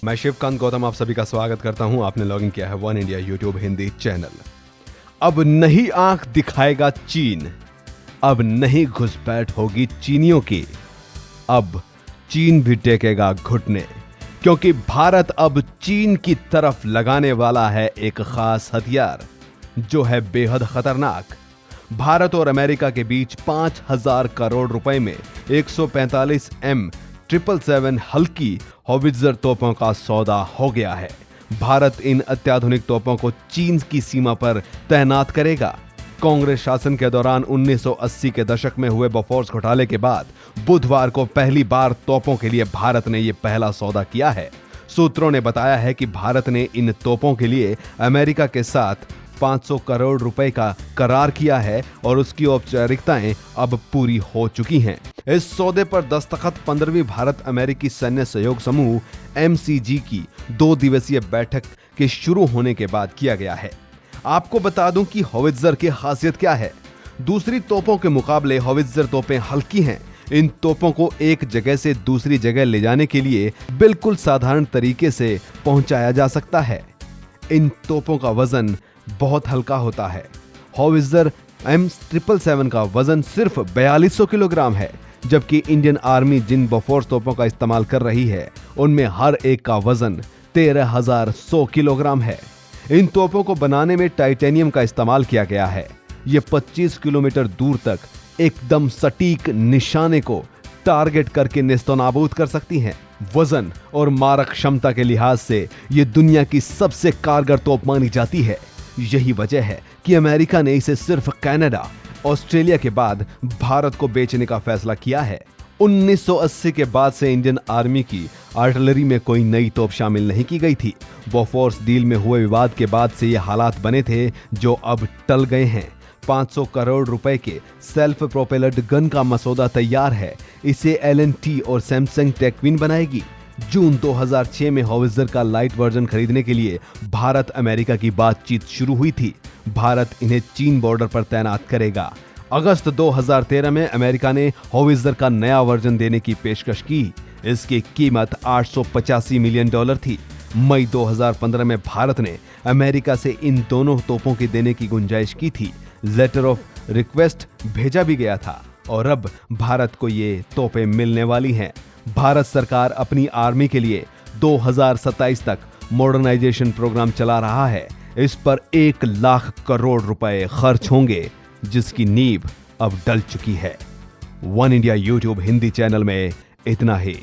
मैं शिवकांत गौतम आप सभी का स्वागत करता हूं। आपने लॉगिन किया है one India YouTube Hindi channel. अब नहीं आंख दिखाएगा चीन, अब नहीं घुसपैठ होगी चीनियों की, अब चीन भी टेकेगा घुटने, क्योंकि भारत अब चीन की तरफ लगाने वाला है एक खास हथियार जो है बेहद खतरनाक। भारत और अमेरिका के बीच 5,000 करोड़ रुपए में 145 M777 हल्की हॉविट्जर तोपों का सौदा हो गया है। भारत इन अत्याधुनिक तोपों को चीन की सीमा पर तैनात करेगा। कांग्रेस शासन के दौरान 1980 के दशक में हुए बोफोर्स घोटाले के बाद बुधवार को पहली बार तोपों के लिए भारत ने यह पहला सौदा किया है। सूत्रों ने बताया है कि भारत ने इन तोपों के लिए अमेरिका के साथ 500 करोड़ रुपए का करार किया है और उसकी औपचारिकताएं अब पूरी हो चुकी हैं। इस सौदे पर दस्तखत 15वीं भारत अमेरिकी सैन्य सहयोग समूह MCG की 2 दिवसीय बैठक के शुरू होने के बाद किया गया है। आपको बता दूं कि हॉविट्जर की खासियत क्या है। दूसरी तोपों के मुकाबले हॉविट्जर तोपें हल्की हैं। इन तोपों को एक जगह से दूसरी जगह ले जाने के लिए बिल्कुल साधारण तरीके से पहुंचाया जा सकता है। इन तोपों का वजन बहुत हल्का होता है। हॉविट्जर M777 का वजन सिर्फ 4200 किलोग्राम है, जबकि इंडियन आर्मी जिन बोफोर्स तोपों का इस्तेमाल कर रही है उनमें हर एक का वजन 13,100 किलोग्राम है। इन तोपों को बनाने में टाइटेनियम का इस्तेमाल किया गया है। ये 25 किलोमीटर दूर तक एकदम सटीक निशाने को टारगेट करके नेस्तनाबूद कर सकती हैं। वजन और मारक क्षमता के लिहाज से ये दुनिया की सबसे कारगर तोप मानी जाती है। यही वजह है कि अमेरिका ने इसे सिर्फ कनाडा, ऑस्ट्रेलिया के बाद भारत को बेचने का फैसला किया है। 1980 के बाद से इंडियन आर्मी की आर्टिलरी में कोई नई तोप शामिल नहीं की गई थी। बोफोर्स डील में हुए विवाद के बाद से ये हालात बने थे जो अब टल गए हैं। 500 करोड़ रुपए के सेल्फ प्रोपेलर्ड गन का मसौदा तैयार है। इसे L&T और सैमसंग टेक्विन बनाएगी। जून 2006 में हॉविट्जर का लाइट वर्जन खरीदने के लिए भारत अमेरिका की बातचीत शुरू हुई थी। भारत इन्हें चीन बॉर्डर पर तैनात करेगा। अगस्त 2013 में अमेरिका ने हॉविट्जर का नया वर्जन देने की पेशकश की। इसकी कीमत $885 मिलियन थी। मई 2015 में भारत ने अमेरिका से इन दोनों तोपों के देने की गुंजाइश की थी। लेटर ऑफ रिक्वेस्ट भेजा भी गया था और अब भारत को ये तोपें मिलने वाली हैं। भारत सरकार अपनी आर्मी के लिए 2027 तक मॉडर्नाइजेशन प्रोग्राम चला रहा है। इस पर 1 लाख करोड़ रुपए खर्च होंगे, जिसकी नींव अब डल चुकी है। One India YouTube Hindi channel में इतना ही।